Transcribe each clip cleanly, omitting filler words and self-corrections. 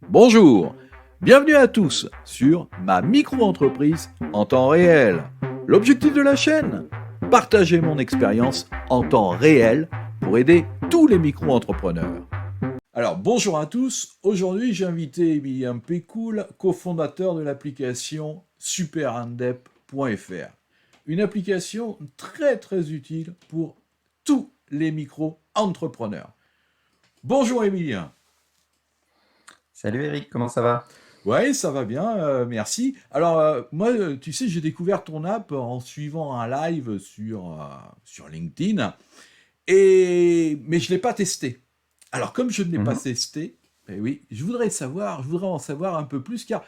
Bonjour, bienvenue à tous sur ma micro-entreprise en temps réel. L'objectif de la chaîne, partager mon expérience en temps réel pour aider tous les micro-entrepreneurs. Alors bonjour à tous, aujourd'hui j'ai invité Emilien Pécoul, cofondateur de l'application superandep.fr. Une application très utile pour tous les micro-entrepreneurs. Bonjour Emilien. Salut Eric, comment ça va? Ouais, ça va bien, merci. Alors, moi, tu sais, j'ai découvert ton app en suivant un live sur LinkedIn, mais je ne l'ai pas testé. Alors, comme je ne l'ai pas Mhm. testé, eh oui, je voudrais en savoir un peu plus, car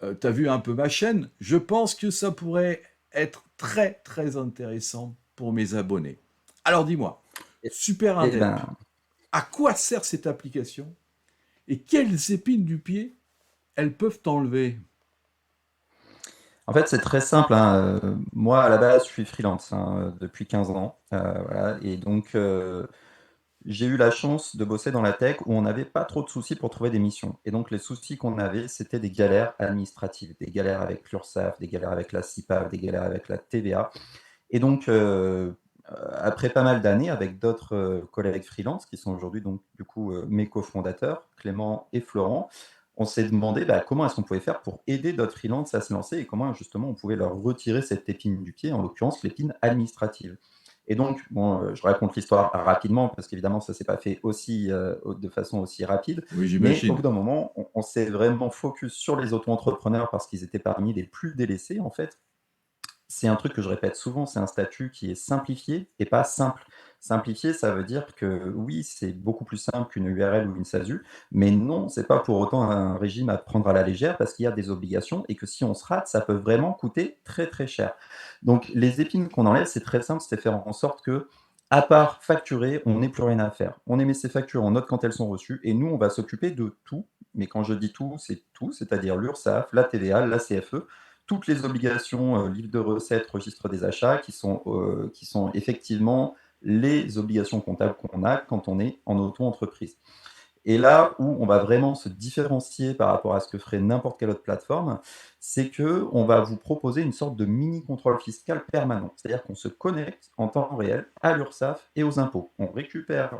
tu as vu un peu ma chaîne, je pense que ça pourrait être très intéressant pour mes abonnés. Alors, dis-moi, Eh Super eh Indep, ben, à quoi sert cette application et quelles épines du pied elles peuvent t'enlever? en fait, c'est très simple, hein. Moi, à la base, je suis freelance hein, depuis 15 ans. Voilà. Et donc, j'ai eu la chance de bosser dans la tech où on n'avait pas trop de soucis pour trouver des missions. Et donc, les soucis qu'on avait, c'était des galères administratives, des galères avec l'URSSAF, des galères avec la CIPAV, des galères avec la TVA. Et donc, après pas mal d'années, avec d'autres collègues freelance, qui sont aujourd'hui donc du coup mes cofondateurs, Clément et Florent, on s'est demandé comment est-ce qu'on pouvait faire pour aider d'autres freelance à se lancer et comment justement on pouvait leur retirer cette épine du pied, en l'occurrence l'épine administrative. Et donc, bon, je raconte l'histoire rapidement parce qu'évidemment ça s'est pas fait aussi de façon aussi rapide, Oui, mais au j'imagine. bout d'un moment, on s'est vraiment focus sur les auto-entrepreneurs parce qu'ils étaient parmi les plus délaissés en fait. C'est un truc que je répète souvent, c'est un statut qui est simplifié et pas simple. Simplifié, ça veut dire que oui, c'est beaucoup plus simple qu'une URL ou une SASU, mais non, c'est pas pour autant un régime à prendre à la légère parce qu'il y a des obligations et que si on se rate, ça peut vraiment coûter très cher. Donc les épines qu'on enlève, c'est très simple, c'est faire en sorte que, à part facturer, on n'ait plus rien à faire. On émet ses factures, on note quand elles sont reçues et nous, on va s'occuper de tout. Mais quand je dis tout, c'est-à-dire l'URSSAF, la TVA, la CFE, toutes les obligations, livre de recettes, registre des achats, qui sont effectivement les obligations comptables qu'on a quand on est en auto-entreprise. Et là où on va vraiment se différencier par rapport à ce que ferait n'importe quelle autre plateforme, c'est que on va vous proposer une sorte de mini contrôle fiscal permanent. C'est-à-dire qu'on se connecte en temps réel à l'URSSAF et aux impôts. On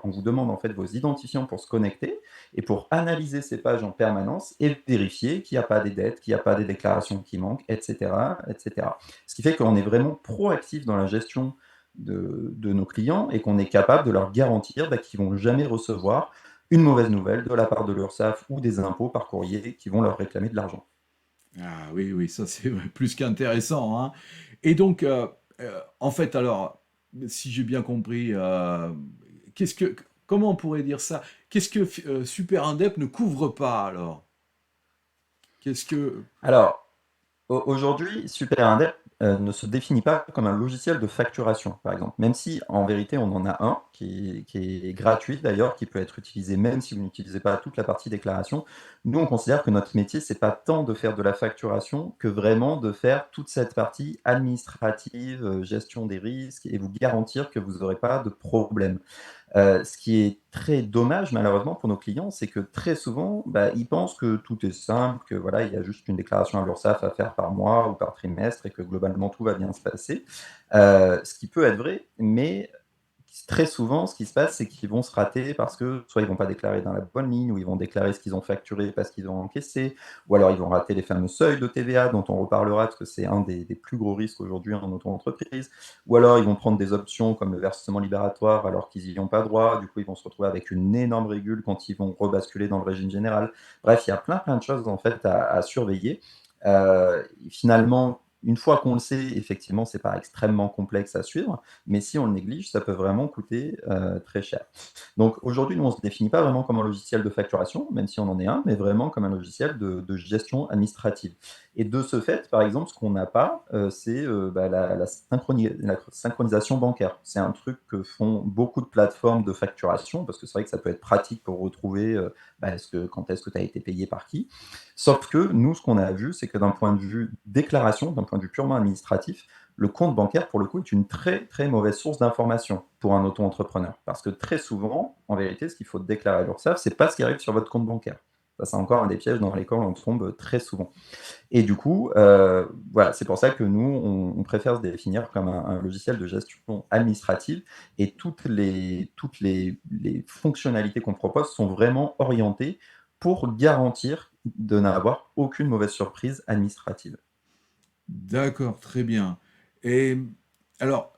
vous demande en fait vos identifiants pour se connecter et pour analyser ces pages en permanence et vérifier qu'il n'y a pas des dettes, qu'il n'y a pas des déclarations qui manquent, etc., etc. Ce qui fait qu'on est vraiment proactif dans la gestion de nos clients et qu'on est capable de leur garantir qu'ils ne vont jamais recevoir une mauvaise nouvelle de la part de l'URSSAF ou des impôts par courrier qui vont leur réclamer de l'argent. Ah oui, oui, ça c'est plus qu'intéressant, hein. Et donc, en fait, alors, si j'ai bien compris, qu'est-ce que, comment on pourrait dire ça? Qu'est-ce que Super Indep ne couvre pas alors? Qu'est-ce que... Alors, aujourd'hui, SuperIndep ne se définit pas comme un logiciel de facturation, par exemple, même si en vérité on en a un qui est gratuit d'ailleurs, qui peut être utilisé même si vous n'utilisez pas toute la partie déclaration. Nous, on considère que notre métier, c'est pas tant de faire de la facturation que vraiment de faire toute cette partie administrative, gestion des risques et vous garantir que vous n'aurez pas de problème. Ce qui est très dommage malheureusement pour nos clients, c'est que très souvent, ils pensent que tout est simple, que voilà, il y a juste une déclaration à l'URSSAF à faire par mois ou par trimestre et que globalement tout va bien se passer. Ce qui peut être vrai, mais très souvent, ce qui se passe, c'est qu'ils vont se rater parce que soit ils vont pas déclarer dans la bonne ligne, ou ils vont déclarer ce qu'ils ont facturé parce qu'ils ont encaissé, ou alors ils vont rater les fameux seuils de TVA dont on reparlera parce que c'est un des plus gros risques aujourd'hui en auto-entreprise, ou alors ils vont prendre des options comme le versement libératoire alors qu'ils n'y ont pas droit, du coup ils vont se retrouver avec une énorme régule quand ils vont rebasculer dans le régime général. Bref, il y a plein de choses en fait à surveiller. Finalement, une fois qu'on le sait, effectivement, c'est pas extrêmement complexe à suivre, mais si on le néglige, ça peut vraiment coûter très cher. Donc aujourd'hui, nous, on ne se définit pas vraiment comme un logiciel de facturation, même si on en est un, mais vraiment comme un logiciel de gestion administrative. Et de ce fait, par exemple, ce qu'on n'a pas, c'est la synchronisation bancaire. C'est un truc que font beaucoup de plateformes de facturation, parce que c'est vrai que ça peut être pratique pour retrouver quand est-ce que tu as été payé par qui. Sauf que nous, ce qu'on a vu, c'est que d'un point de vue déclaration, d'un point de vue purement administratif, le compte bancaire, pour le coup, est une très mauvaise source d'information pour un auto-entrepreneur. Parce que très souvent, en vérité, ce qu'il faut déclarer à l'URSSAF, c'est pas ce qui arrive sur votre compte bancaire. Ça, c'est encore un des pièges dans lesquels on tombe très souvent. Et du coup, voilà, c'est pour ça que nous, on préfère se définir comme un logiciel de gestion administrative et toutes les fonctionnalités qu'on propose sont vraiment orientées pour garantir de n'avoir aucune mauvaise surprise administrative. D'accord, très bien. Et alors,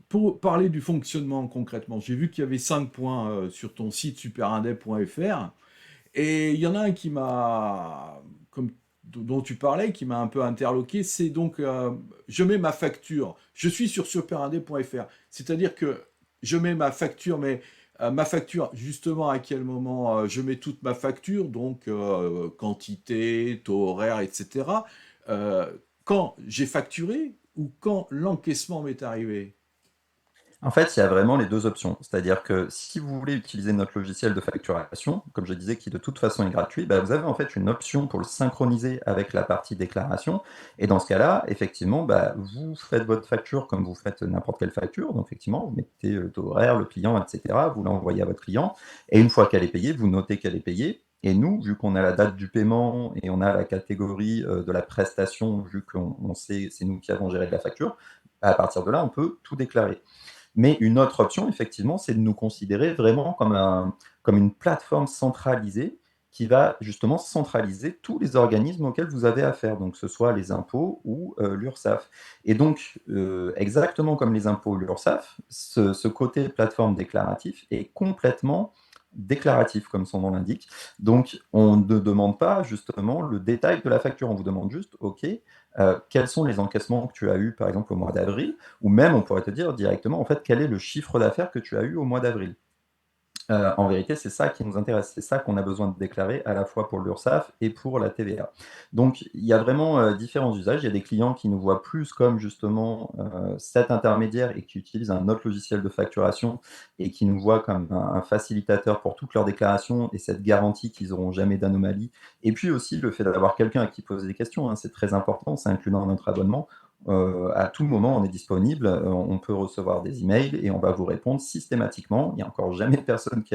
pour parler du fonctionnement concrètement, j'ai vu qu'il y avait 5 points sur ton site superindep.fr. Et il y en a un qui m'a, comme dont tu parlais, qui m'a un peu interloqué, c'est donc je mets ma facture. Je suis sur superindé.fr, c'est-à-dire que je mets ma facture, mais ma facture, justement, à quel moment je mets toute ma facture, donc quantité, taux horaire, etc. euh, quand j'ai facturé ou quand l'encaissement m'est arrivé. En fait, il y a vraiment les 2 options. C'est-à-dire que si vous voulez utiliser notre logiciel de facturation, comme je disais, qui de toute façon est gratuit, bah, vous avez en fait une option pour le synchroniser avec la partie déclaration. Et dans ce cas-là, effectivement, bah, vous faites votre facture comme vous faites n'importe quelle facture. Donc, effectivement, vous mettez le taux horaire, le client, etc. Vous l'envoyez à votre client. Et une fois qu'elle est payée, vous notez qu'elle est payée. Et nous, vu qu'on a la date du paiement et on a la catégorie de la prestation, vu qu'on sait, c'est nous qui avons géré la facture, à partir de là, on peut tout déclarer. Mais une autre option, effectivement, c'est de nous considérer vraiment comme une plateforme centralisée qui va justement centraliser tous les organismes auxquels vous avez affaire, donc que ce soit les impôts ou l'URSSAF. Et donc, exactement comme les impôts ou l'URSSAF, ce côté plateforme déclaratif est complètement déclaratif, comme son nom l'indique. Donc, on ne demande pas justement le détail de la facture, on vous demande juste, OK, quels sont les encaissements que tu as eus, par exemple, au mois d'avril, ou même on pourrait te dire directement, en fait, quel est le chiffre d'affaires que tu as eu au mois d'avril. En vérité, c'est ça qui nous intéresse, c'est ça qu'on a besoin de déclarer à la fois pour l'URSSAF et pour la TVA. Donc il y a vraiment, différents usages. Il y a des clients qui nous voient plus comme justement, cet intermédiaire et qui utilisent un autre logiciel de facturation et qui nous voient comme un facilitateur pour toutes leurs déclarations et cette garantie qu'ils n'auront jamais d'anomalie. Et puis aussi le fait d'avoir quelqu'un à qui poser des questions, hein, c'est très important, c'est inclus dans notre abonnement. À tout moment, on est disponible, on peut recevoir des emails et on va vous répondre systématiquement. Il n'y a encore jamais personne qui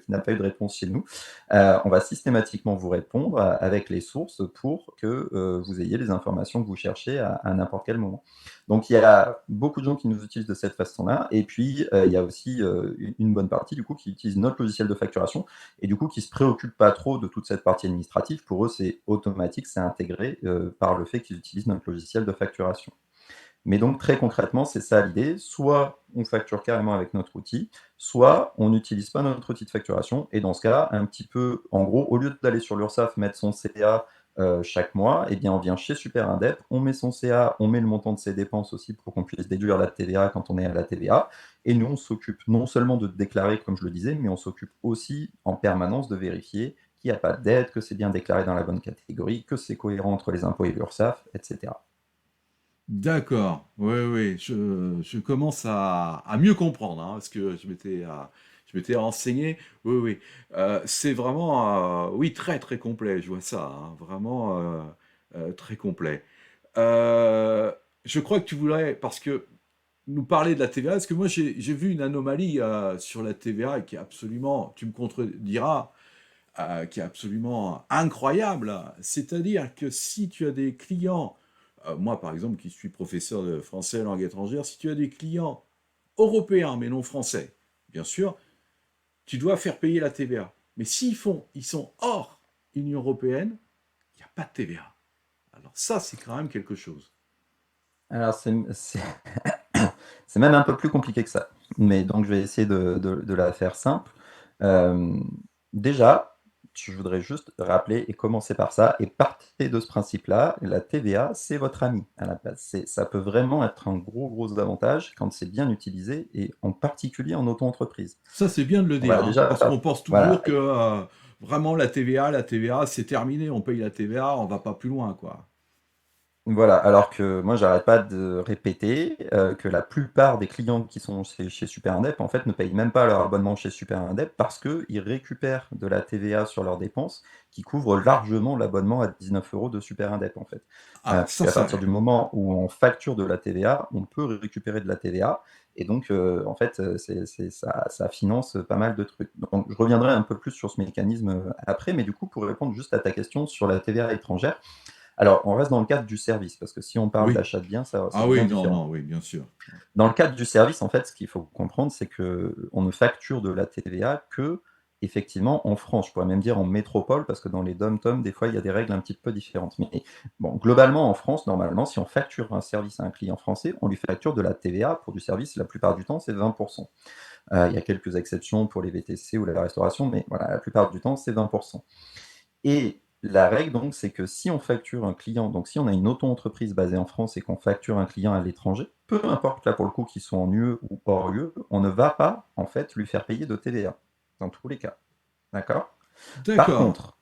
n'a pas eu de réponse chez nous. On va systématiquement vous répondre avec les sources pour que vous ayez les informations que vous cherchez à n'importe quel moment. Donc il y a beaucoup de gens qui nous utilisent de cette façon-là. Et puis il y a aussi une bonne partie du coup qui utilise notre logiciel de facturation et du coup qui ne se préoccupent pas trop de toute cette partie administrative. Pour eux, c'est automatique, c'est intégré par le fait qu'ils utilisent notre logiciel de facturation. Mais donc très concrètement, c'est ça l'idée. Soit on facture carrément avec notre outil, soit on n'utilise pas notre outil de facturation. Et dans ce cas, un petit peu, en gros, au lieu d'aller sur l'URSSAF mettre son CA chaque mois, eh bien on vient chez Superindep, on met son CA, on met le montant de ses dépenses aussi pour qu'on puisse déduire la TVA quand on est à la TVA. Et nous, on s'occupe non seulement de déclarer, comme je le disais, mais on s'occupe aussi en permanence de vérifier qu'il n'y a pas de dette, que c'est bien déclaré dans la bonne catégorie, que c'est cohérent entre les impôts et l'URSSAF, etc. D'accord, oui, oui, je commence à mieux comprendre, hein, parce que je m'étais renseigné. Oui, oui. C'est vraiment, oui, très, très complet, je vois ça, hein, vraiment très complet. Euh, je crois que tu voudrais, parce que nous parler de la TVA, parce que moi j'ai vu une anomalie sur la TVA qui est absolument, tu me contrediras, qui est absolument incroyable. C'est-à-dire que si tu as des clients, moi par exemple qui suis professeur de français langue étrangère, si tu as des clients européens mais non français, bien sûr, tu dois faire payer la TVA. Mais ils sont hors Union européenne, il n'y a pas de TVA. Alors ça, c'est quand même quelque chose. Alors, c'est même un peu plus compliqué que ça. Mais donc, je vais essayer de la faire simple. Euh, Déjà, je voudrais juste rappeler et commencer par ça. Et partez de ce principe-là. La TVA, c'est votre ami à la base. Ça peut vraiment être un gros, gros avantage quand c'est bien utilisé et en particulier en auto-entreprise. Ça, c'est bien de le dire, Voilà, hein, déjà, parce qu'on pense voilà. toujours que vraiment la TVA, c'est terminé, on paye la TVA, on va pas plus loin, quoi. Voilà, alors que moi, j'arrête pas de répéter que la plupart des clients qui sont chez Super Indep, en fait, ne payent même pas leur abonnement chez Super Indep parce qu'ils récupèrent de la TVA sur leurs dépenses qui couvre largement l'abonnement à 19 € de Super Indep, en fait. Ah, Puisqu'à partir du moment où on facture de la TVA, on peut récupérer de la TVA. Et donc, en fait, ça finance pas mal de trucs. Donc, je reviendrai un peu plus sur ce mécanisme après, mais du coup, pour répondre juste à ta question sur la TVA étrangère, alors, on reste dans le cadre du service, parce que si on parle oui. d'achat de biens, ça Ah devient oui, non, différent. non, oui, bien sûr. Dans le cadre du service, en fait, ce qu'il faut comprendre, c'est que on ne facture de la TVA que, effectivement, en France. Je pourrais même dire en métropole, parce que dans les DOM-TOM, des fois, il y a des règles un petit peu différentes. Mais bon, globalement, en France, normalement, si on facture un service à un client français, on lui facture de la TVA pour du service. La plupart du temps, c'est 20%. Il y a quelques exceptions pour les VTC ou la restauration, mais voilà, la plupart du temps, c'est 20%. Et la règle, donc, c'est que si on facture un client, donc si on a une auto-entreprise basée en France et qu'on facture un client à l'étranger, peu importe là pour le coup qu'il soit en UE ou hors UE, on ne va pas en fait lui faire payer de TVA, dans tous les cas. D'accord? Par D'accord. contre,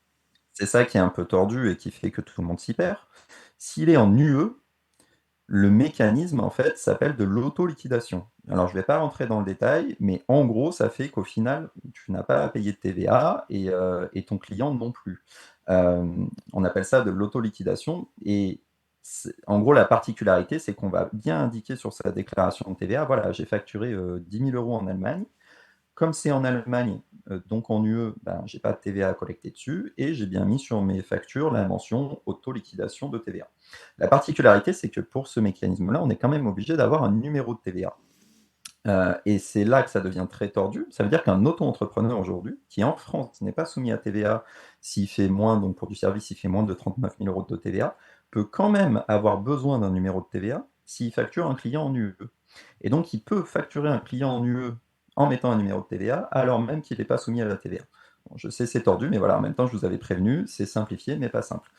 c'est ça qui est un peu tordu et qui fait que tout le monde s'y perd. S'il est en UE, le mécanisme, en fait, s'appelle de l'auto-liquidation. Alors, je ne vais pas rentrer dans le détail, mais en gros, ça fait qu'au final, tu n'as pas à payer de TVA et ton client non plus. Euh, on appelle ça de l'auto-liquidation. Et en gros, la particularité, c'est qu'on va bien indiquer sur sa déclaration de TVA, voilà, j'ai facturé 10 000 € en Allemagne. Comme c'est en Allemagne, donc en UE, ben, j'ai pas de TVA à collecter dessus, et j'ai bien mis sur mes factures la mention auto-liquidation de TVA. La particularité, c'est que pour ce mécanisme-là, on est quand même obligé d'avoir un numéro de TVA. Et c'est là que ça devient très tordu. Ça veut dire qu'un auto-entrepreneur aujourd'hui, qui en France n'est pas soumis à TVA, s'il fait moins, donc pour du service, il fait moins de 39 000 € de TVA, peut quand même avoir besoin d'un numéro de TVA s'il facture un client en UE. Et donc, il peut facturer un client en UE en mettant un numéro de TVA, alors même qu'il n'est pas soumis à la TVA. Bon, je sais, c'est tordu, mais voilà, en même temps, je vous avais prévenu, c'est simplifié, mais pas simple.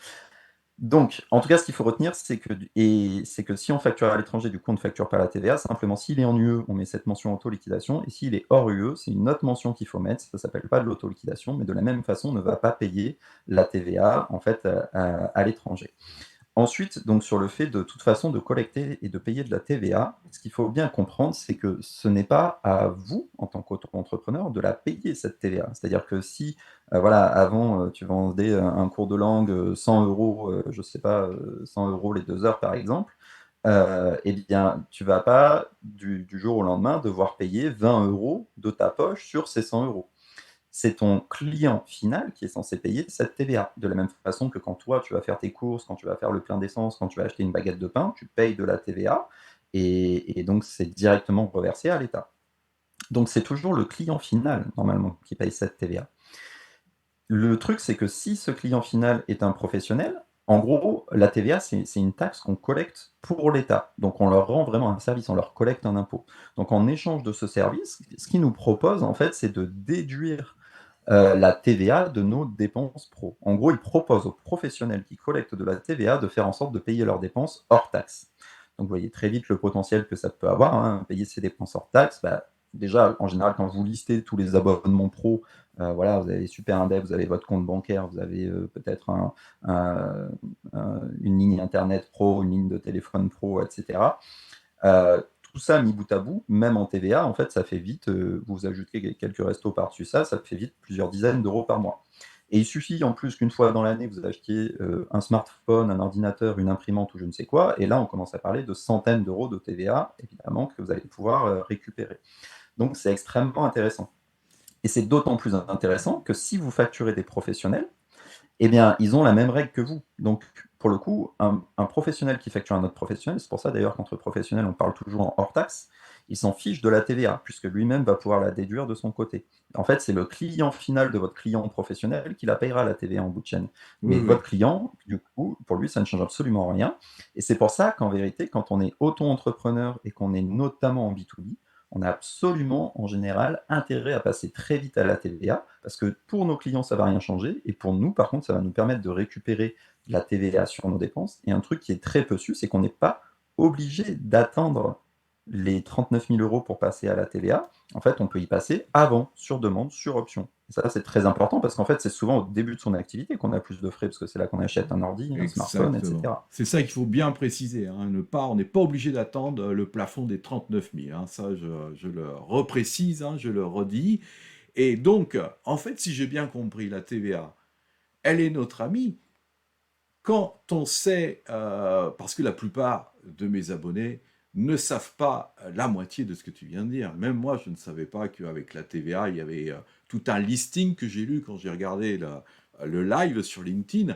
Donc, en tout cas, ce qu'il faut retenir, c'est que si on facture à l'étranger, du coup, on ne facture pas la TVA. Simplement, s'il est en UE, on met cette mention auto-liquidation. Et s'il est hors UE, c'est une autre mention qu'il faut mettre. Ça ne s'appelle pas de l'auto-liquidation, mais de la même façon, on ne va pas payer la TVA, en fait, à l'étranger. Ensuite, donc sur le fait de toute façon de collecter et de payer de la TVA, ce qu'il faut bien comprendre, c'est que ce n'est pas à vous, en tant qu'auto-entrepreneur, de la payer cette TVA. C'est-à-dire que si, voilà, avant, tu vendais un cours de langue 100 €, je sais pas, 100 € les 2 heures par exemple, eh bien, tu vas pas du jour au lendemain devoir payer 20 € de ta poche sur ces 100 €. C'est ton client final qui est censé payer cette TVA. De la même façon que quand toi, tu vas faire tes courses, quand tu vas faire le plein d'essence, quand tu vas acheter une baguette de pain, tu payes de la TVA et donc c'est directement reversé à l'État. Donc c'est toujours le client final, normalement, qui paye cette TVA. Le truc, c'est que si ce client final est un professionnel, en gros, la TVA, c'est une taxe qu'on collecte pour l'État. Donc on leur rend vraiment un service, on leur collecte un impôt. Donc en échange de ce service, ce qu'ils nous proposent, en fait, c'est de déduire la TVA de nos dépenses pro. En gros, ils proposent aux professionnels qui collectent de la TVA de faire en sorte de payer leurs dépenses hors taxe. Donc, vous voyez très vite le potentiel que ça peut avoir, hein, payer ses dépenses hors taxe. Bah, déjà, en général, quand vous listez tous les abonnements pro, voilà, vous avez Super Index, vous avez votre compte bancaire, vous avez peut-être une ligne Internet pro, une ligne de téléphone pro, etc. Tout ça mis bout à bout, même en TVA, en fait, ça fait vite, vous ajoutez quelques restos par-dessus ça fait vite plusieurs dizaines d'euros par mois. Et il suffit en plus qu'une fois dans l'année, vous achetiez un smartphone, un ordinateur, une imprimante ou je ne sais quoi, et là, on commence à parler de centaines d'euros de TVA, évidemment, que vous allez pouvoir récupérer. Donc, c'est extrêmement intéressant. Et c'est d'autant plus intéressant que si vous facturez des professionnels, eh bien, ils ont la même règle que vous. Donc, pour le coup, un professionnel qui facture un autre professionnel, c'est pour ça d'ailleurs qu'entre professionnels, on parle toujours en hors taxe, il s'en fiche de la TVA, puisque lui-même va pouvoir la déduire de son côté. En fait, c'est le client final de votre client professionnel qui la payera la TVA en bout de chaîne. Oui, Mais oui. votre client, du coup, pour lui, ça ne change absolument rien. Et c'est pour ça qu'en vérité, quand on est auto-entrepreneur et qu'on est notamment en B2B, on a absolument, en général, intérêt à passer très vite à la TVA, parce que pour nos clients, ça ne va rien changer, et pour nous, par contre, ça va nous permettre de récupérer de la TVA sur nos dépenses. Et un truc qui est très peu su, c'est qu'on n'est pas obligé d'attendre les 39 000 € pour passer à la TVA. En fait, on peut y passer avant, sur demande, sur option. Ça, c'est très important parce qu'en fait, c'est souvent au début de son activité qu'on a plus de frais parce que c'est là qu'on achète un ordi, un smartphone, Exactement. etc. C'est ça qu'il faut bien préciser, hein. On n'est pas obligé d'attendre le plafond des 39 000, hein. Ça, je le reprécise, hein, je le redis. Et donc, en fait, si j'ai bien compris, la TVA, elle est notre amie quand on sait, parce que la plupart de mes abonnés ne savent pas la moitié de ce que tu viens de dire. Même moi, je ne savais pas qu'avec la TVA, il y avait tout un listing que j'ai lu quand j'ai regardé le live sur LinkedIn,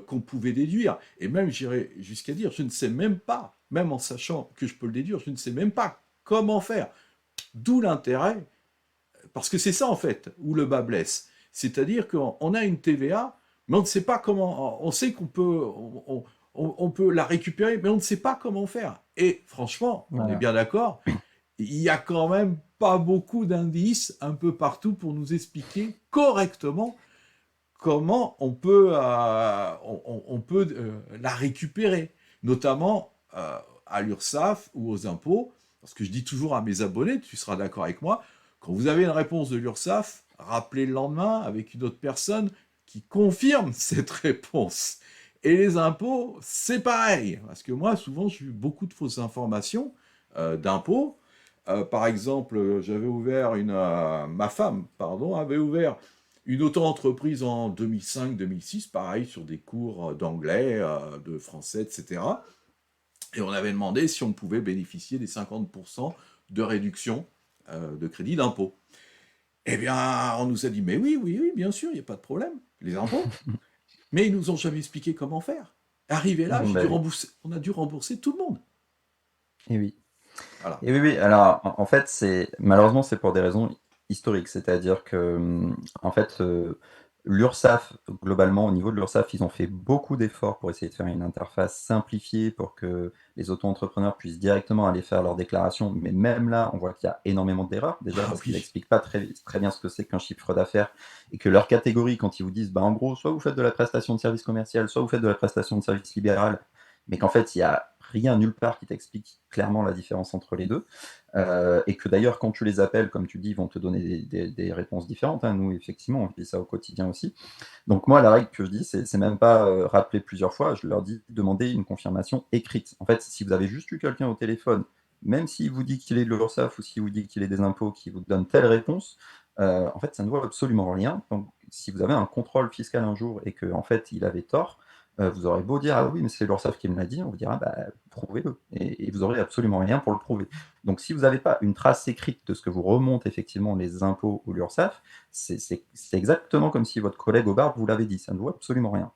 qu'on pouvait déduire. Et même, j'irais jusqu'à dire, je ne sais même pas, même en sachant que je peux le déduire, je ne sais même pas comment faire. D'où l'intérêt, parce que c'est ça en fait, où le bas blesse. C'est-à-dire qu'on a une TVA, mais on ne sait pas comment. On sait qu'on peut, on peut la récupérer, mais on ne sait pas comment faire. Et franchement, on est Voilà. bien d'accord, il y a quand même pas beaucoup d'indices un peu partout pour nous expliquer correctement comment on peut la récupérer, notamment à l'URSSAF ou aux impôts, parce que je dis toujours à mes abonnés, tu seras d'accord avec moi, quand vous avez une réponse de l'URSSAF, rappelez le lendemain avec une autre personne qui confirme cette réponse. Et les impôts, c'est pareil, parce que moi, souvent, j'ai eu beaucoup de fausses informations d'impôts. Par exemple, ma femme, pardon, avait ouvert une auto-entreprise en 2005-2006, pareil, sur des cours d'anglais, de français, etc. Et on avait demandé si on pouvait bénéficier des 50% de réduction de crédit d'impôt. Eh bien, on nous a dit, mais oui, oui, oui, bien sûr, il n'y a pas de problème, les impôts. Mais ils nous ont jamais expliqué comment faire. Arrivé là, Bah oui. on a dû rembourser tout le monde. Et oui. Voilà. Et oui, oui. Alors, en fait, malheureusement, c'est pour des raisons historiques. C'est-à-dire que, en fait, l'URSSAF, globalement, au niveau de l'URSSAF, ils ont fait beaucoup d'efforts pour essayer de faire une interface simplifiée pour que les auto-entrepreneurs puissent directement aller faire leur déclaration. Mais même là, on voit qu'il y a énormément d'erreurs. Déjà, Ah parce qu'ils oui. n'expliquent pas très bien ce que c'est qu'un chiffre d'affaires et que leur catégorie, quand ils vous disent, bah, en gros, soit vous faites de la prestation de service commercial, soit vous faites de la prestation de service libéral, mais qu'en fait, il y a rien nulle part qui t'explique clairement la différence entre les deux. Et que d'ailleurs, quand tu les appelles, comme tu dis, ils vont te donner des réponses différentes, hein. Nous, effectivement, on vit ça au quotidien aussi. Donc moi, la règle que je dis, c'est même pas rappeler plusieurs fois, je leur dis demander une confirmation écrite. En fait, si vous avez juste eu quelqu'un au téléphone, même s'il vous dit qu'il est de l'URSSAF ou s'il vous dit qu'il est des impôts, qui vous donne telle réponse, en fait, ça ne vaut absolument rien. Donc, si vous avez un contrôle fiscal un jour et qu'en fait, il avait tort, vous aurez beau dire: «Ah oui, mais c'est l'URSSAF qui me l'a dit», on vous dira: «Bah, prouvez-le» et vous aurez absolument rien pour le prouver. Donc si vous n'avez pas une trace écrite de ce que vous remontent effectivement les impôts ou l'URSSAF, c'est exactement comme si votre collègue au bar vous l'avait dit, ça ne vaut absolument rien.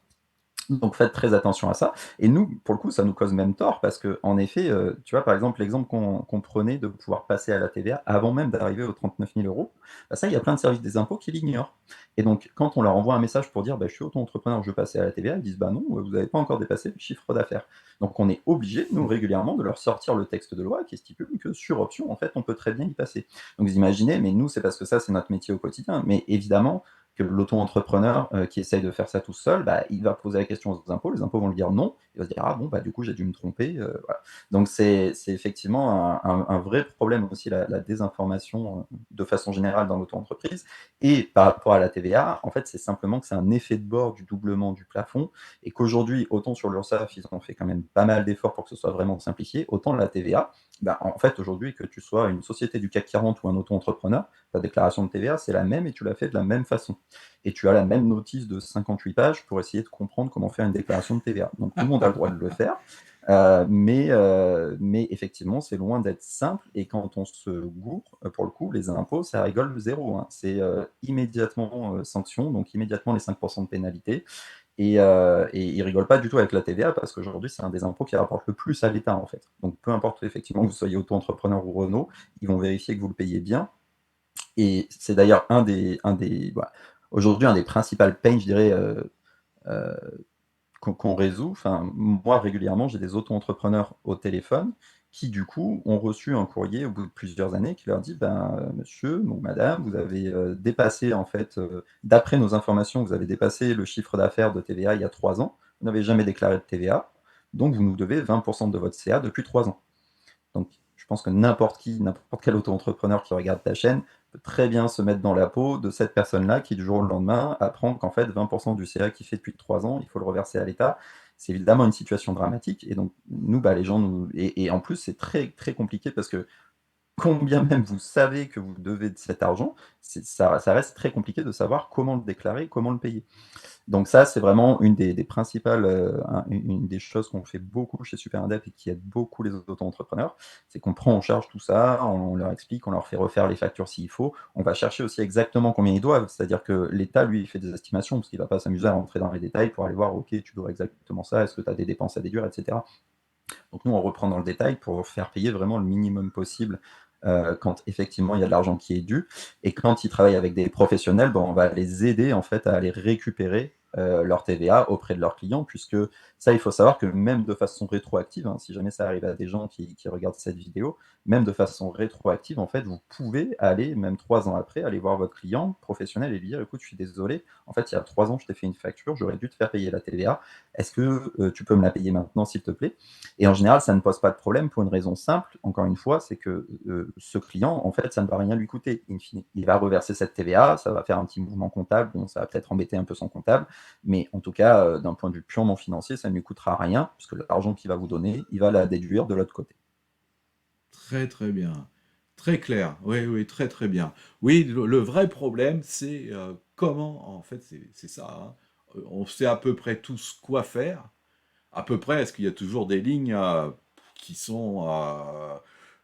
Donc faites très attention à ça. Et nous, pour le coup, ça nous cause même tort parce que, en effet, tu vois, par exemple, l'exemple qu'on prenait de pouvoir passer à la TVA avant même d'arriver aux 39 000 euros, bah ça, il y a plein de services des impôts qui l'ignorent. Et donc, quand on leur envoie un message pour dire, bah, je suis auto-entrepreneur, je veux passer à la TVA, ils disent, bah non, vous n'avez pas encore dépassé le chiffre d'affaires. Donc, on est obligé, nous, régulièrement, de leur sortir le texte de loi qui stipule que sur option, en fait, on peut très bien y passer. Donc, vous imaginez, mais nous, c'est parce que ça, c'est notre métier au quotidien. Mais évidemment, que l'auto-entrepreneur qui essaye de faire ça tout seul, bah, il va poser la question aux impôts, les impôts vont lui dire non, il va se dire ah bon, bah, du coup j'ai dû me tromper. Voilà. Donc c'est effectivement un vrai problème aussi la désinformation de façon générale dans l'auto-entreprise. Et par rapport à la TVA, en fait c'est simplement que c'est un effet de bord du doublement du plafond et qu'aujourd'hui, autant sur l'URSSAF, ils ont fait quand même pas mal d'efforts pour que ce soit vraiment simplifié, autant la TVA, bah, en fait aujourd'hui que tu sois une société du CAC 40 ou un auto-entrepreneur, ta déclaration de TVA c'est la même et tu l'as fait de la même façon et tu as la même notice de 58 pages pour essayer de comprendre comment faire une déclaration de TVA. Donc tout le monde a le droit de le faire, mais effectivement, c'est loin d'être simple. Et quand on se gourre, pour le coup, les impôts, ça rigole zéro, hein. C'est immédiatement sanction, donc immédiatement les 5% de pénalité. Et ils rigolent pas du tout avec la TVA parce qu'aujourd'hui, c'est un des impôts qui rapporte le plus à l'État, en fait. Donc peu importe effectivement que vous soyez auto-entrepreneur ou Renault, ils vont vérifier que vous le payez bien. Et c'est d'ailleurs voilà, aujourd'hui, un des principaux pains, je dirais, euh, qu'on résout. Enfin, moi, régulièrement, j'ai des auto-entrepreneurs au téléphone qui, du coup, ont reçu un courrier au bout de plusieurs années qui leur dit, ben, monsieur ou madame, vous avez dépassé, en fait, d'après nos informations, vous avez dépassé le chiffre d'affaires de TVA il y a 3 ans. Vous n'avez jamais déclaré de TVA, donc vous nous devez 20% de votre CA depuis 3 ans. Donc, je pense que n'importe quel auto-entrepreneur qui regarde ta chaîne peut très bien se mettre dans la peau de cette personne-là qui, du jour au lendemain, apprend qu'en fait, 20% du CA qu'il fait depuis 3 ans, il faut le reverser à l'État. C'est évidemment une situation dramatique. Et donc, nous, les gens nous. Et en plus, c'est très, très compliqué parce que combien même vous savez que vous devez de cet argent, ça reste très compliqué de savoir comment le déclarer, comment le payer. Donc ça, c'est vraiment une des principales, une des choses qu'on fait beaucoup chez Super Indep et qui aide beaucoup les auto-entrepreneurs, c'est qu'on prend en charge tout ça, on leur explique, on leur fait refaire les factures s'il faut. On va chercher aussi exactement combien ils doivent, c'est-à-dire que l'État, lui, il fait des estimations, parce qu'il ne va pas s'amuser à rentrer dans les détails pour aller voir, ok, tu dois exactement ça, est-ce que tu as des dépenses à déduire, etc. Donc nous, on reprend dans le détail pour faire payer vraiment le minimum possible quand effectivement il y a de l'argent qui est dû. Et quand ils travaillent avec des professionnels, on va les aider en fait à aller récupérer leur TVA auprès de leurs clients, puisque ça, il faut savoir que même de façon rétroactive, hein, si jamais ça arrive à des gens qui regardent cette vidéo, même de façon rétroactive, en fait, vous pouvez aller, même 3 ans après, aller voir votre client professionnel et lui dire, écoute, je suis désolé, en fait, il y a 3 ans, je t'ai fait une facture, j'aurais dû te faire payer la TVA, est-ce que tu peux me la payer maintenant, s'il te plaît? Et en général, ça ne pose pas de problème pour une raison simple, encore une fois, c'est que ce client, en fait, ça ne va rien lui coûter, in fine. Il va reverser cette TVA, ça va faire un petit mouvement comptable, bon, ça va peut-être embêter un peu son comptable, mais en tout cas, d'un point de vue purement financier, ça ne lui coûtera rien, puisque l'argent qu'il va vous donner, il va la déduire de l'autre côté. Très très bien. Très clair. Oui, oui, très très bien. Oui, le vrai problème, c'est comment, en fait, c'est ça, hein. On sait à peu près tous quoi faire. À peu près, est-ce qu'il y a toujours des lignes qui sont,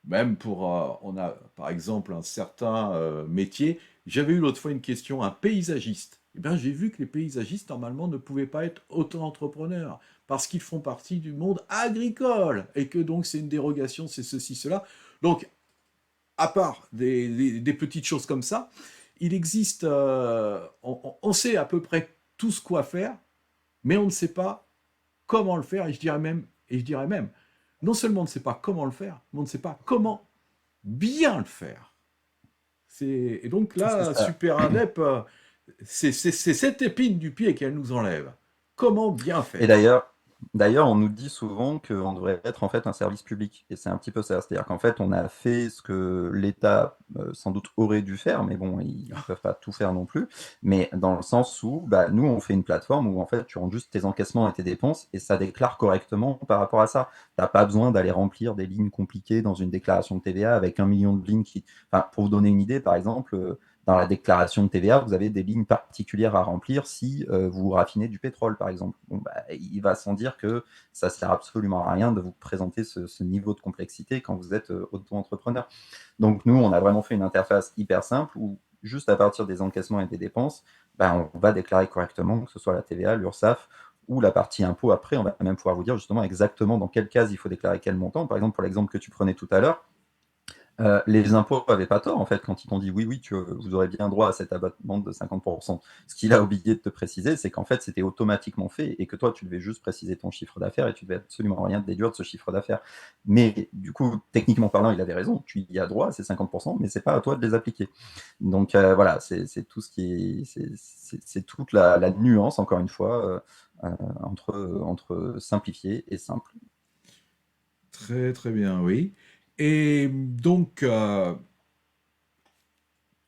même pour, on a par exemple un certain métier. J'avais eu l'autre fois une question, un paysagiste. Eh bien, j'ai vu que les paysagistes, normalement, ne pouvaient pas être auto-entrepreneurs parce qu'ils font partie du monde agricole et que donc c'est une dérogation, c'est ceci, cela. Donc, à part des petites choses comme ça, il existe, on sait à peu près tous quoi faire, mais on ne sait pas comment le faire, et je dirais même, non seulement on ne sait pas comment le faire, mais on ne sait pas comment bien le faire. Et donc C'est là, ça. Super Indep, c'est cette épine du pied qu'elle nous enlève. Comment bien Et faire? d'ailleurs, on nous dit souvent qu'on devrait être en fait un service public. Et c'est un petit peu ça. C'est-à-dire qu'en fait, on a fait ce que l'État sans doute aurait dû faire, mais bon, ils ne peuvent pas tout faire non plus. Mais dans le sens où, nous, on fait une plateforme où en fait, tu rends juste tes encaissements et tes dépenses et ça déclare correctement par rapport à ça. Tu n'as pas besoin d'aller remplir des lignes compliquées dans une déclaration de TVA avec 1 million de lignes qui. Enfin, pour vous donner une idée, par exemple, dans la déclaration de TVA, vous avez des lignes particulières à remplir si vous raffinez du pétrole, par exemple. Bon, il va sans dire que ça ne sert absolument à rien de vous présenter ce niveau de complexité quand vous êtes auto-entrepreneur. Donc nous, on a vraiment fait une interface hyper simple où juste à partir des encaissements et des dépenses, on va déclarer correctement, que ce soit la TVA, l'URSSAF ou la partie impôt. Après, on va même pouvoir vous dire justement exactement dans quelle case il faut déclarer quel montant. Par exemple, pour l'exemple que tu prenais tout à l'heure, les impôts n'avaient pas tort en fait quand ils t'ont dit oui, oui, vous aurez bien droit à cet abattement de 50%. Ce qu'il a oublié de te préciser, c'est qu'en fait c'était automatiquement fait et que toi tu devais juste préciser ton chiffre d'affaires et tu devais absolument rien déduire de ce chiffre d'affaires. Mais du coup, techniquement parlant, il avait raison, tu y as droit à ces 50%, mais c'est pas à toi de les appliquer. Donc voilà, c'est tout ce qui c'est toute la nuance encore une fois entre simplifié et simple. Très très bien, oui. Et donc,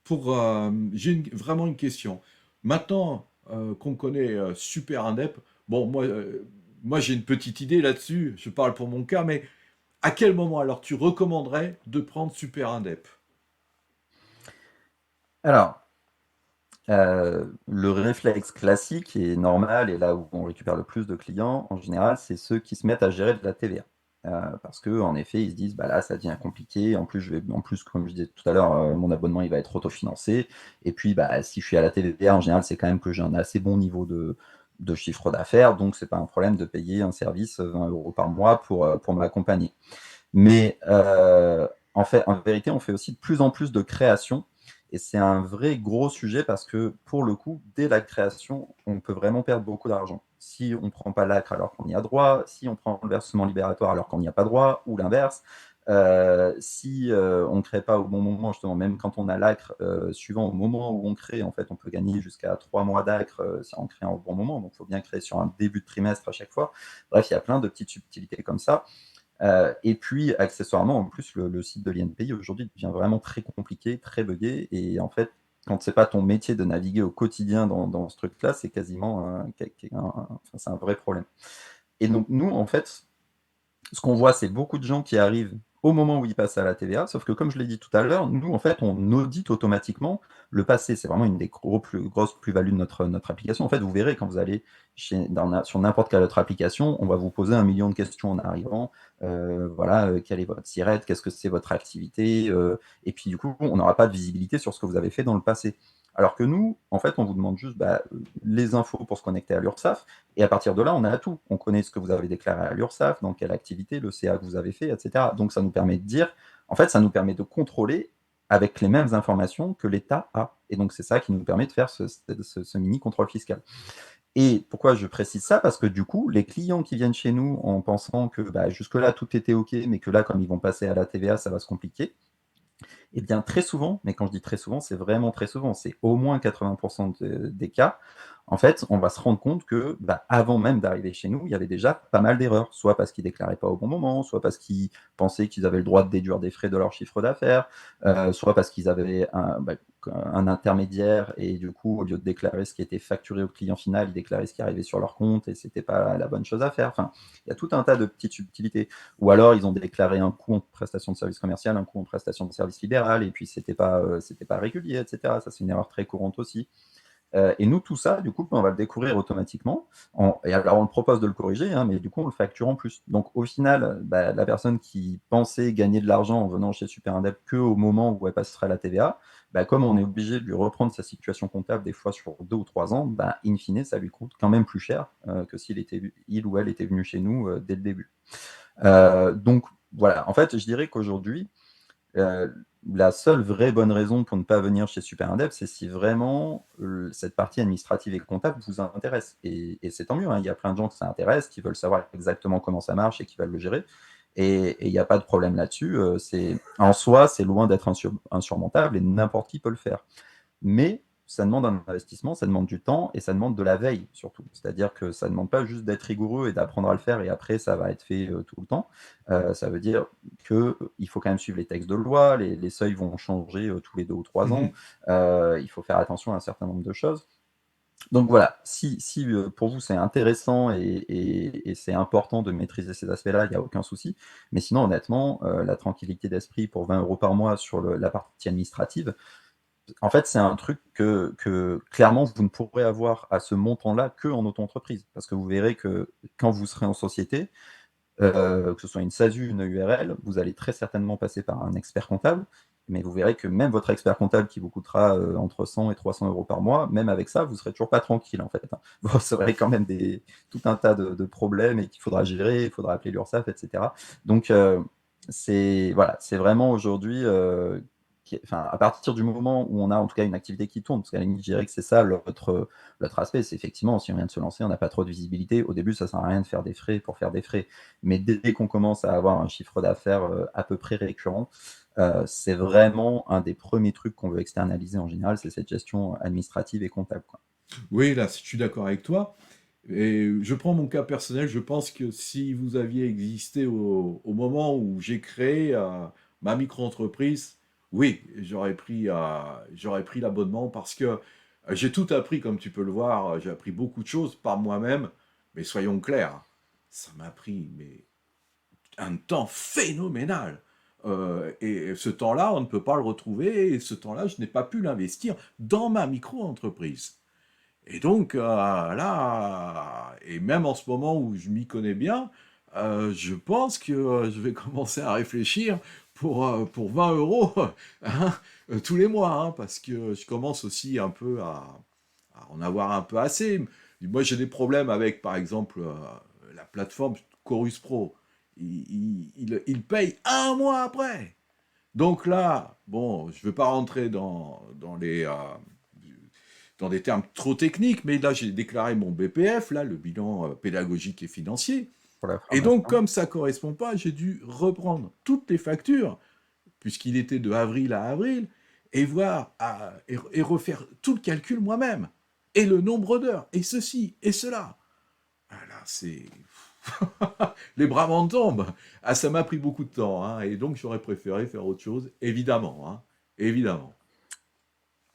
vraiment une question. Maintenant qu'on connaît Super Indep, bon, moi j'ai une petite idée là-dessus, je parle pour mon cas, mais à quel moment alors tu recommanderais de prendre Super Indep? Alors, le réflexe classique et normal, et là où on récupère le plus de clients, en général, c'est ceux qui se mettent à gérer de la TVA. Parce que en effet, ils se disent, là, ça devient compliqué. En plus, comme je disais tout à l'heure, mon abonnement, il va être autofinancé. Et puis, si je suis à la TVA, en général, c'est quand même que j'ai un assez bon niveau de chiffre d'affaires. Donc, c'est pas un problème de payer un service 20 euros par mois pour m'accompagner. Mais en fait, en vérité, on fait aussi de plus en plus de créations. Et c'est un vrai gros sujet parce que pour le coup, dès la création, on peut vraiment perdre beaucoup d'argent. Si on ne prend pas l'acre alors qu'on y a droit, si on prend le versement libératoire alors qu'on n'y a pas droit, ou l'inverse, si on ne crée pas au bon moment, justement, même quand on a l'acre, suivant au moment où on crée, en fait, on peut gagner jusqu'à 3 mois d'acre si on crée au bon moment. Donc, il faut bien créer sur un début de trimestre à chaque fois. Bref, il y a plein de petites subtilités comme ça. Et puis, accessoirement, en plus, le site de l'INPI aujourd'hui devient vraiment très compliqué, très buggé. Et en fait, quand c'est pas ton métier de naviguer au quotidien dans ce truc-là, c'est quasiment enfin, c'est un vrai problème. Et donc, nous, en fait, ce qu'on voit, c'est beaucoup de gens qui arrivent au moment où ils passent à la TVA, sauf que comme je l'ai dit tout à l'heure, nous, en fait, on audite automatiquement le passé. C'est vraiment une des grosses plus-values de notre application. En fait, vous verrez quand vous allez sur n'importe quelle autre application, on va vous poser 1 million de questions en arrivant. Voilà, quelle est votre SIRET, qu'est-ce que c'est votre activité, et puis du coup, on n'aura pas de visibilité sur ce que vous avez fait dans le passé. Alors que nous, en fait, on vous demande juste les infos pour se connecter à l'URSSAF, et à partir de là, on a tout. On connaît ce que vous avez déclaré à l'URSSAF, dans quelle activité, le CA que vous avez fait, etc. Donc ça nous permet de dire, en fait, ça nous permet de contrôler avec les mêmes informations que l'État a. Et donc c'est ça qui nous permet de faire ce mini contrôle fiscal. Et pourquoi je précise ça? Parce que du coup, les clients qui viennent chez nous en pensant que jusque-là, tout était OK, mais que là, comme ils vont passer à la TVA, ça va se compliquer, et bien très souvent, mais quand je dis très souvent, c'est vraiment très souvent, c'est au moins 80% des cas, en fait, on va se rendre compte que avant même d'arriver chez nous, il y avait déjà pas mal d'erreurs, soit parce qu'ils déclaraient pas au bon moment, soit parce qu'ils pensaient qu'ils avaient le droit de déduire des frais de leur chiffre d'affaires, soit parce qu'ils avaient un intermédiaire et du coup, au lieu de déclarer ce qui était facturé au client final, ils déclaraient ce qui arrivait sur leur compte et c'était pas la bonne chose à faire. Enfin, il y a tout un tas de petites subtilités. Ou alors, ils ont déclaré un coût en prestation de service commercial, un coût en prestation de service libéral, et puis c'était pas régulier, etc. Ça, c'est une erreur très courante aussi. Et nous, tout ça, du coup, on va le découvrir automatiquement. Et alors, on le propose de le corriger, hein, mais du coup, on le facture en plus. Donc, au final, la personne qui pensait gagner de l'argent en venant chez Super Indep qu'au moment où elle passera la TVA, comme on est obligé de lui reprendre sa situation comptable des fois sur 2 ou 3 ans, in fine, ça lui coûte quand même plus cher que il ou elle était venu chez nous dès le début. Donc, voilà. En fait, je dirais qu'aujourd'hui, la seule vraie bonne raison pour ne pas venir chez Super Indep, c'est si vraiment cette partie administrative et comptable vous intéresse. Et c'est tant mieux, hein. Il y a plein de gens qui ça intéresse, qui veulent savoir exactement comment ça marche et qui veulent le gérer. Et il n'y a pas de problème là-dessus. En soi, c'est loin d'être insurmontable et n'importe qui peut le faire. Mais ça demande un investissement, ça demande du temps et ça demande de la veille surtout. C'est-à-dire que ça ne demande pas juste d'être rigoureux et d'apprendre à le faire et après ça va être fait tout le temps. Ça veut dire qu'il faut quand même suivre les textes de loi, les seuils vont changer tous les 2 ou 3 ans, il faut faire attention à un certain nombre de choses. Donc voilà, si pour vous c'est intéressant et c'est important de maîtriser ces aspects-là, il n'y a aucun souci. Mais sinon, honnêtement, la tranquillité d'esprit pour 20 € par mois sur la partie administrative, en fait, c'est un truc que clairement, vous ne pourrez avoir à ce montant-là qu'en auto-entreprise. Parce que vous verrez que quand vous serez en société, que ce soit une SASU, une URL, vous allez très certainement passer par un expert comptable, mais vous verrez que même votre expert comptable qui vous coûtera entre 100 et 300 € par mois, même avec ça, vous serez toujours pas tranquille en fait, hein. Vous recevrez quand même tout un tas de problèmes et qu'il faudra gérer, il faudra appeler l'URSSAF, etc. Donc voilà, c'est vraiment aujourd'hui, à partir du moment où on a en tout cas une activité qui tourne, parce qu'à la limite, je dirais que c'est ça l'autre aspect, c'est effectivement, si on vient de se lancer, on n'a pas trop de visibilité. Au début, ça sert à rien de faire des frais pour faire des frais. Mais dès qu'on commence à avoir un chiffre d'affaires à peu près récurrent, c'est vraiment un des premiers trucs qu'on veut externaliser en général, c'est cette gestion administrative et comptable, quoi. Oui, là, je suis d'accord avec toi. Et je prends mon cas personnel, je pense que si vous aviez existé au moment où j'ai créé ma micro-entreprise, oui, j'aurais pris l'abonnement parce que j'ai tout appris, comme tu peux le voir, j'ai appris beaucoup de choses par moi-même, mais soyons clairs, ça m'a pris un temps phénoménal. Et ce temps-là, on ne peut pas le retrouver, et ce temps-là, je n'ai pas pu l'investir dans ma micro-entreprise. Et donc, là, et même en ce moment où je m'y connais bien, je pense que je vais commencer à réfléchir pour 20 euros hein, tous les mois, hein, parce que je commence aussi un peu à en avoir un peu assez. Moi, j'ai des problèmes avec, par exemple, la plateforme Chorus Pro. Il paye un mois après. Donc là, bon, je ne vais pas rentrer dans des termes trop techniques, mais là j'ai déclaré mon BPF, là, le bilan pédagogique et financier. Pour la Et donc, formation. comme ça ne correspond pas, j'ai dû reprendre toutes les factures, puisqu'il était de avril à avril, et et refaire tout le calcul moi-même. Et le nombre d'heures, et ceci, et cela. Ah là, c'est. Les bras m'en tombent. Ah, ça m'a pris beaucoup de temps, hein, et donc j'aurais préféré faire autre chose, évidemment, hein, évidemment.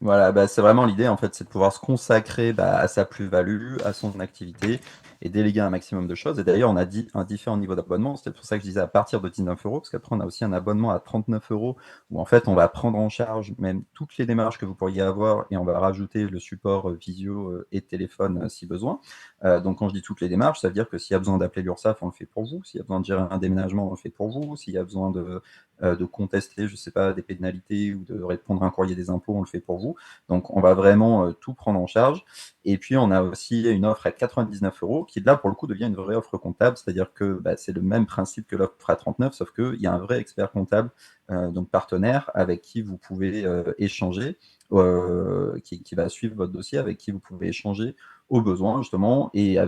Voilà, bah, c'est vraiment l'idée en fait, c'est de pouvoir se consacrer à sa plus-value, à son activité et déléguer un maximum de choses. Et d'ailleurs, on a dit un différent niveau d'abonnement. C'est pour ça que je disais à partir de 19 €, parce qu'après, on a aussi un abonnement à 39 € où en fait, on va prendre en charge même toutes les démarches que vous pourriez avoir et on va rajouter le support visio et téléphone si besoin. Donc, quand je dis toutes les démarches, ça veut dire que s'il y a besoin d'appeler l'URSSAF, on le fait pour vous. S'il y a besoin de gérer un déménagement, on le fait pour vous. S'il y a besoin de contester, je sais pas, des pénalités ou de répondre à un courrier des impôts, on le fait pour vous. Donc, on va vraiment tout prendre en charge. Et puis, on a aussi une offre à 99 € qui, là, pour le coup, devient une vraie offre comptable. C'est-à-dire que c'est le même principe que l'offre à 39, sauf qu'il y a un vrai expert comptable, donc partenaire, avec qui vous pouvez échanger, qui va suivre votre dossier, avec qui vous pouvez échanger au besoin, justement, et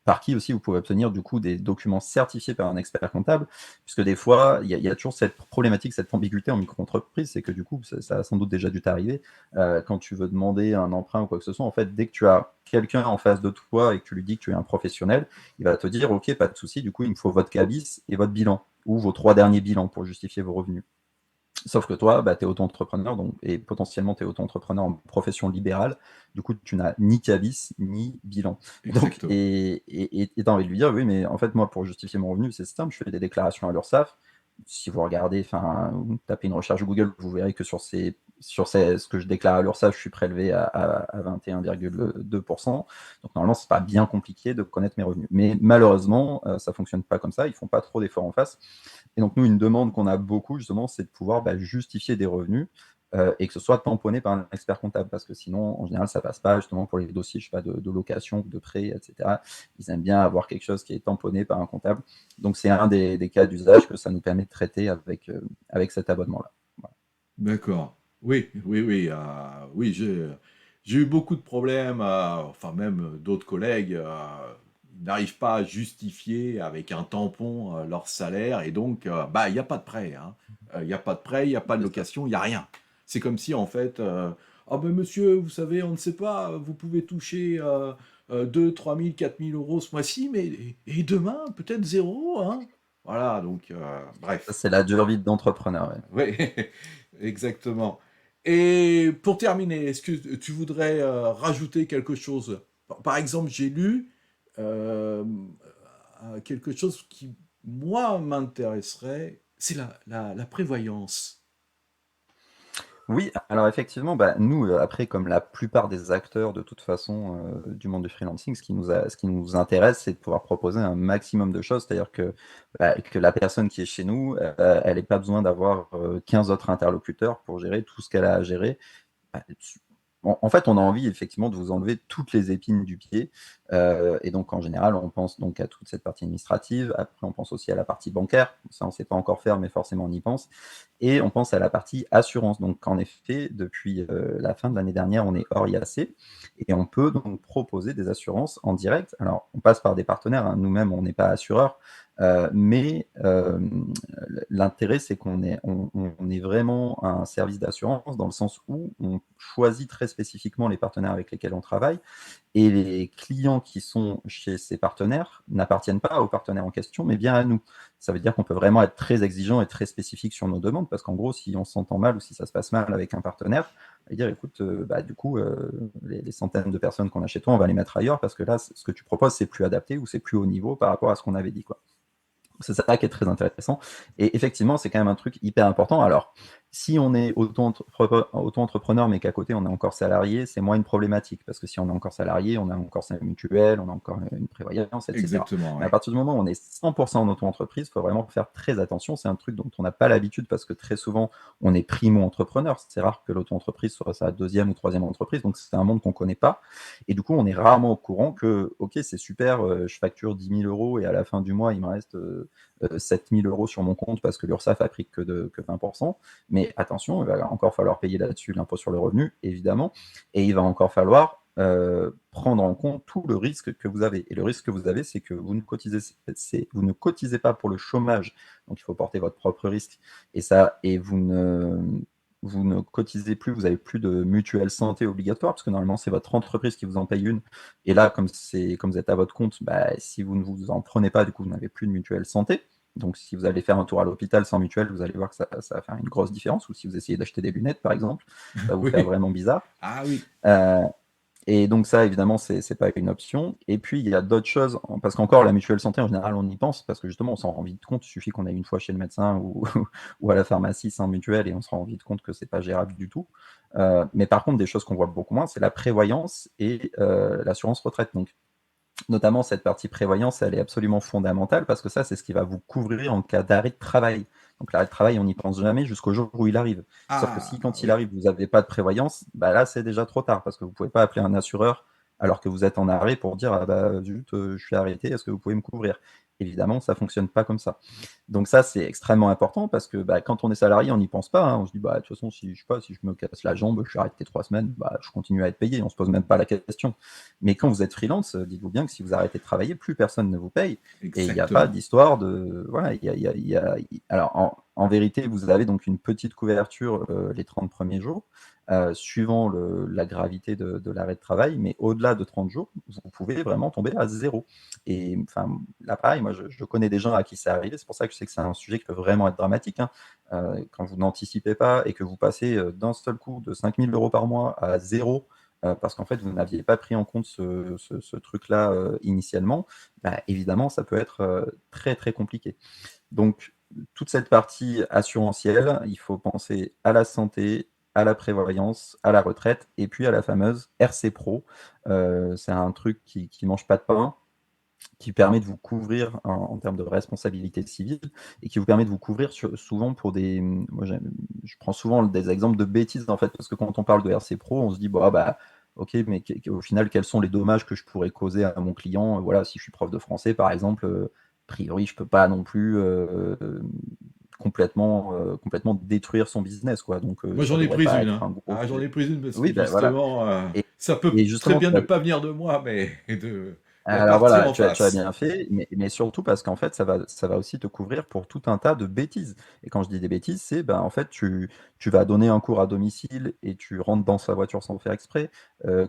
par qui aussi vous pouvez obtenir du coup des documents certifiés par un expert comptable, puisque des fois, il y a toujours cette problématique, cette ambiguïté en micro-entreprise, c'est que du coup, ça a sans doute déjà dû t'arriver, quand tu veux demander un emprunt ou quoi que ce soit, en fait, dès que tu as quelqu'un en face de toi et que tu lui dis que tu es un professionnel, il va te dire, ok, pas de souci, du coup, il me faut votre cabis et votre bilan, ou vos 3 derniers bilans pour justifier vos revenus. Sauf que toi, tu es auto-entrepreneur donc, et potentiellement tu es auto-entrepreneur en profession libérale. Du coup, tu n'as ni cabis ni bilan. Donc, Exactement. et tu as envie de lui dire, oui, mais en fait, moi, pour justifier mon revenu, c'est simple, je fais des déclarations à l'URSSAF. Si vous regardez, enfin, vous tapez une recherche Google, vous verrez que ce que je déclare à l'URSSAF, je suis prélevé à 21,2%. Donc, normalement, c'est pas bien compliqué de connaître mes revenus. Mais malheureusement, ça fonctionne pas comme ça. Ils font pas trop d'efforts en face. Et donc, nous, une demande qu'on a beaucoup, justement, c'est de pouvoir justifier des revenus et que ce soit tamponné par un expert comptable. Parce que sinon, en général, ça passe pas, justement, pour les dossiers, je sais pas, de location, de prêt, etc. Ils aiment bien avoir quelque chose qui est tamponné par un comptable. Donc, c'est un des cas d'usage que ça nous permet de traiter avec cet abonnement-là. Voilà. D'accord. Oui, oui, oui. Oui, j'ai eu beaucoup de problèmes, enfin même d'autres collègues, ils n'arrivent pas à justifier avec un tampon leur salaire et donc, bah, il n'y a pas de prêt, hein. Il n'y a pas de prêt, il n'y a pas de C'est ça. location, il n'y a rien. C'est comme si en fait, ah ben monsieur, vous savez, on ne sait pas, vous pouvez toucher 2, 3 000, 4 000 euros ce mois-ci, mais et demain, peut-être zéro, hein. Voilà, donc, Ça, bref. c'est la dure vie d'entrepreneur. Ouais. Oui, exactement. Et pour terminer, est-ce que tu voudrais rajouter quelque chose? Par exemple, j'ai lu euh, quelque chose qui, moi, m'intéresserait, c'est la prévoyance. Oui, alors effectivement, nous, après, comme la plupart des acteurs de toute façon du monde du freelancing, ce qui nous intéresse, c'est de pouvoir proposer un maximum de choses, c'est-à-dire que la personne qui est chez nous, elle n'ait pas besoin d'avoir 15 autres interlocuteurs pour gérer tout ce qu'elle a à gérer. Bah, en fait, on a envie effectivement de vous enlever toutes les épines du pied. Et donc, en général, on pense donc à toute cette partie administrative. Après, on pense aussi à la partie bancaire. Ça, on ne sait pas encore faire, mais forcément, on y pense. Et on pense à la partie assurance. Donc, en effet, depuis la fin de l'année dernière, on est hors IAC et on peut donc proposer des assurances en direct. Alors, on passe par des partenaires. Hein. Nous-mêmes, on n'est pas assureur. Mais l'intérêt, c'est on est vraiment un service d'assurance dans le sens où on choisit très spécifiquement les partenaires avec lesquels on travaille et les clients qui sont chez ces partenaires n'appartiennent pas aux partenaires en question, mais bien à nous. Ça veut dire qu'on peut vraiment être très exigeant et très spécifique sur nos demandes, parce qu'en gros, si on s'entend mal ou si ça se passe mal avec un partenaire, on va dire, écoute, du coup, les centaines de personnes qu'on a chez toi, on va les mettre ailleurs, parce que là, ce que tu proposes, c'est plus adapté ou c'est plus haut niveau par rapport à ce qu'on avait dit, quoi. C'est ça qui est très intéressant. Et effectivement, c'est quand même un truc hyper important. Alors, si on est auto-entrepreneur, mais qu'à côté on est encore salarié, c'est moins une problématique. Parce que si on est encore salarié, on a encore sa mutuelle, on a encore une prévoyance, etc. Exactement, Mais à oui. partir du moment où on est 100% en auto-entreprise, il faut vraiment faire très attention. C'est un truc dont on n'a pas l'habitude parce que très souvent, on est primo-entrepreneur. C'est rare que l'auto-entreprise soit sa deuxième ou troisième entreprise. Donc, c'est un monde qu'on ne connaît pas. Et du coup, on est rarement au courant que, ok, c'est super, je facture 10 000 euros et à la fin du mois, il me reste 7 000 euros sur mon compte parce que l'URSSAF a pris que 20%. Mais attention, il va encore falloir payer là-dessus l'impôt sur le revenu, évidemment. Et il va encore falloir prendre en compte tout le risque que vous avez. Et le risque que vous avez, c'est que vous ne cotisez pas pour le chômage. Donc, il faut porter votre propre risque. Et vous ne vous ne cotisez plus, vous avez plus de mutuelle santé obligatoire, parce que normalement, c'est votre entreprise qui vous en paye une. Et là, comme vous êtes à votre compte, bah, si vous ne vous en prenez pas, du coup, vous n'avez plus de mutuelle santé. Donc, si vous allez faire un tour à l'hôpital sans mutuelle, vous allez voir que ça va faire une grosse différence. Ou si vous essayez d'acheter des lunettes, par exemple, ça va vous faire Oui. vraiment bizarre. Ah oui. Euh, et donc ça, évidemment, c'est pas une option. Et puis, il y a d'autres choses, parce qu'encore, la mutuelle santé, en général, on y pense, parce que justement, on s'en rend vite compte. Il suffit qu'on aille une fois chez le médecin ou, ou à la pharmacie sans mutuelle et on se rend vite compte que c'est pas gérable du tout. Mais par contre, des choses qu'on voit beaucoup moins, c'est la prévoyance et l'assurance retraite. Donc, notamment, cette partie prévoyance, elle est absolument fondamentale parce que ça, c'est ce qui va vous couvrir en cas d'arrêt de travail. Donc, l'arrêt de travail, on n'y pense jamais jusqu'au jour où il arrive. Sauf que si, Ah quand il oui. arrive, vous n'avez pas de prévoyance, bah là, c'est déjà trop tard parce que vous ne pouvez pas appeler un assureur alors que vous êtes en arrêt pour dire ah bah zut, je suis arrêté, est-ce que vous pouvez me couvrir? Évidemment, ça ne fonctionne pas comme ça. Donc ça, c'est extrêmement important parce que bah, quand on est salarié, on n'y pense pas, hein. On se dit, bah, de toute façon, si je sais pas, si je me casse la jambe, je suis arrêté 3 semaines, bah, je continue à être payé, on ne se pose même pas la question. Mais quand vous êtes freelance, dites-vous bien que si vous arrêtez de travailler, plus personne ne vous paye. Et il n'y a pas Exactement. d'histoire de... Voilà, alors, en vérité, vous avez donc une petite couverture les 30 premiers jours, suivant la gravité de l'arrêt de travail, mais au-delà de 30 jours, vous pouvez vraiment tomber à zéro. Et enfin, là, pareil, moi, je connais des gens à qui c'est arrivé, c'est pour ça que je sais que c'est un sujet qui peut vraiment être dramatique, hein. Quand vous n'anticipez pas et que vous passez d'un seul coup de 5 000 € par mois à zéro, parce qu'en fait, vous n'aviez pas pris en compte ce truc-là initialement, bah, évidemment, ça peut être très, très compliqué. Donc, toute cette partie assurantielle, il faut penser à la santé, à la prévoyance, à la retraite, et puis à la fameuse RC Pro. C'est un truc qui ne mange pas de pain, qui permet de vous couvrir en termes de responsabilité civile et qui vous permet de vous couvrir souvent pour des. Moi, je prends souvent des exemples de bêtises en fait, parce que quand on parle de RC Pro, on se dit bon, ah, bah, ok, mais au final, quels sont les dommages que je pourrais causer à mon client? Voilà, si je suis prof de français par exemple, a priori, je peux pas non plus complètement détruire son business, quoi. Donc, Moi, ça j'en ai devrait pris pas une, être hein. un gros Ah, j'en sujet. ai pris une parce que Oui, ben voilà. justement, Et, ça peut et très justement, bien ne pas venir de moi, mais de la alors partie voilà, en tu as face. bien fait, mais surtout parce qu'en fait, ça va aussi te couvrir pour tout un tas de bêtises. Et quand je dis des bêtises, c'est ben, en fait, tu vas donner un cours à domicile et tu rentres dans sa voiture sans faire exprès.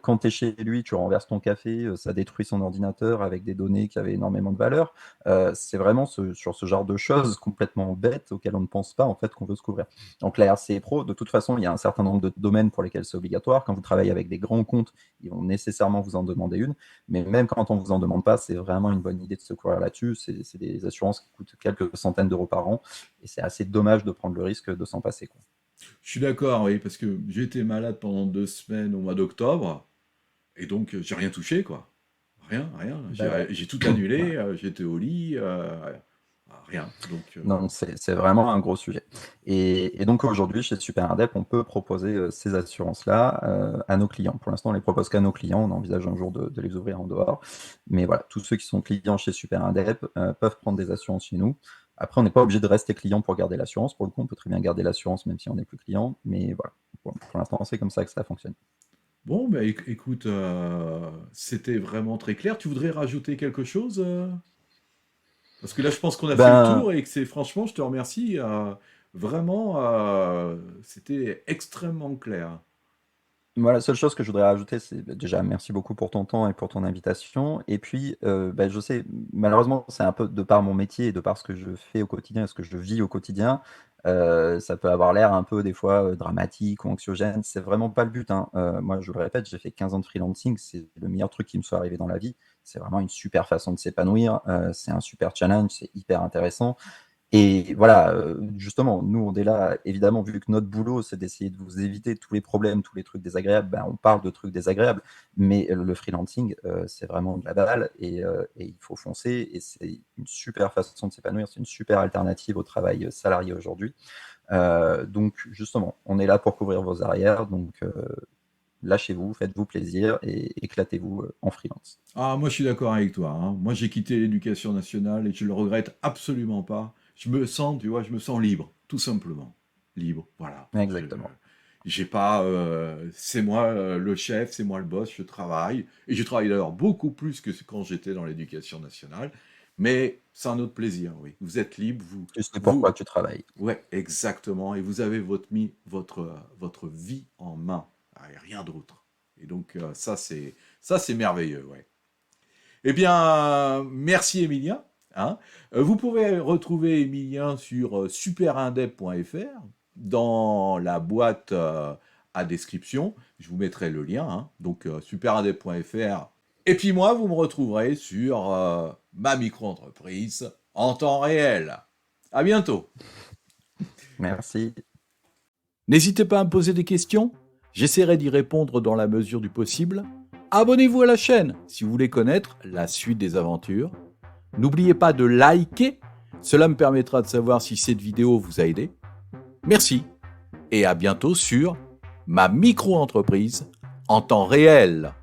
Quand tu es chez lui, tu renverses ton café, ça détruit son ordinateur avec des données qui avaient énormément de valeur. C'est vraiment sur ce genre de choses complètement bêtes auxquelles on ne pense pas en fait qu'on veut se couvrir. Donc la RC Pro, de toute façon, il y a un certain nombre de domaines pour lesquels c'est obligatoire. Quand vous travaillez avec des grands comptes, ils vont nécessairement vous en demander une. Mais même quand on ne vous en demande pas, c'est vraiment une bonne idée de se couvrir là-dessus. C'est des assurances qui coûtent quelques centaines d'euros par an. Et c'est assez dommage de prendre le risque de s'en passer, quoi. Je suis d'accord, oui, parce que j'ai été malade pendant 2 semaines au mois d'octobre, et donc j'ai rien touché, quoi. Rien, rien. Ben J'ai tout annulé, voilà. j'étais au lit, rien. Donc, Non, c'est vraiment un gros sujet. Et donc aujourd'hui, chez Super Indep, on peut proposer ces assurances-là à nos clients. Pour l'instant, on les propose qu'à nos clients. On envisage un jour de les ouvrir en dehors. Mais voilà, tous ceux qui sont clients chez Super Indep peuvent prendre des assurances chez nous. Après, on n'est pas obligé de rester client pour garder l'assurance. Pour le coup, on peut très bien garder l'assurance même si on n'est plus client. Mais voilà, pour l'instant, c'est comme ça que ça fonctionne. bon, bah, écoute, c'était vraiment très clair. Tu voudrais rajouter quelque chose? Parce que là, je pense qu'on a fait le Ben, tour et que c'est franchement, je te remercie. Vraiment, c'était extrêmement clair. moi, la seule chose que je voudrais rajouter, c'est déjà merci beaucoup pour ton temps et pour ton invitation. Et puis, bah, je sais, malheureusement, c'est un peu de par mon métier et de par ce que je fais au quotidien et ce que je vis au quotidien, ça peut avoir l'air un peu des fois dramatique ou anxiogène. C'est vraiment pas le but, hein. Moi, je le répète, j'ai fait 15 ans de freelancing, c'est le meilleur truc qui me soit arrivé dans la vie. C'est vraiment une super façon de s'épanouir, c'est un super challenge, c'est hyper intéressant. Et voilà, justement, nous, on est là, évidemment, vu que notre boulot, c'est d'essayer de vous éviter tous les problèmes, tous les trucs désagréables, ben, on parle de trucs désagréables, mais le freelancing, c'est vraiment de la balle et il faut foncer et c'est une super façon de s'épanouir, c'est une super alternative au travail salarié aujourd'hui. Donc, justement, on est là pour couvrir vos arrières, donc lâchez-vous, faites-vous plaisir et éclatez-vous en freelance. Ah, moi, je suis d'accord avec toi, hein. Moi, j'ai quitté l'éducation nationale et je le regrette absolument pas. Je me sens, tu vois, je me sens libre, tout simplement. Libre, voilà. Exactement. J'ai pas, c'est moi le chef, c'est moi le boss, je travaille. Et je travaille d'ailleurs beaucoup plus que quand j'étais dans l'éducation nationale. Mais c'est un autre plaisir, oui. Vous êtes libre, Tu sais pourquoi tu travailles. Ouais, exactement. Et vous avez votre vie en main. Ah, et rien d'autre. Et donc, ça, c'est merveilleux, ouais. Eh bien, merci Emilien. Hein. Vous pouvez retrouver Emilien sur superindep.fr dans la boîte à description. Je vous mettrai le lien. Hein. Donc, superindep.fr. Et puis moi, vous me retrouverez sur ma micro-entreprise en temps réel. À bientôt. Merci. N'hésitez pas à me poser des questions. J'essaierai d'y répondre dans la mesure du possible. Abonnez-vous à la chaîne si vous voulez connaître la suite des aventures. N'oubliez pas de liker, cela me permettra de savoir si cette vidéo vous a aidé. Merci et à bientôt sur ma micro-entreprise en temps réel.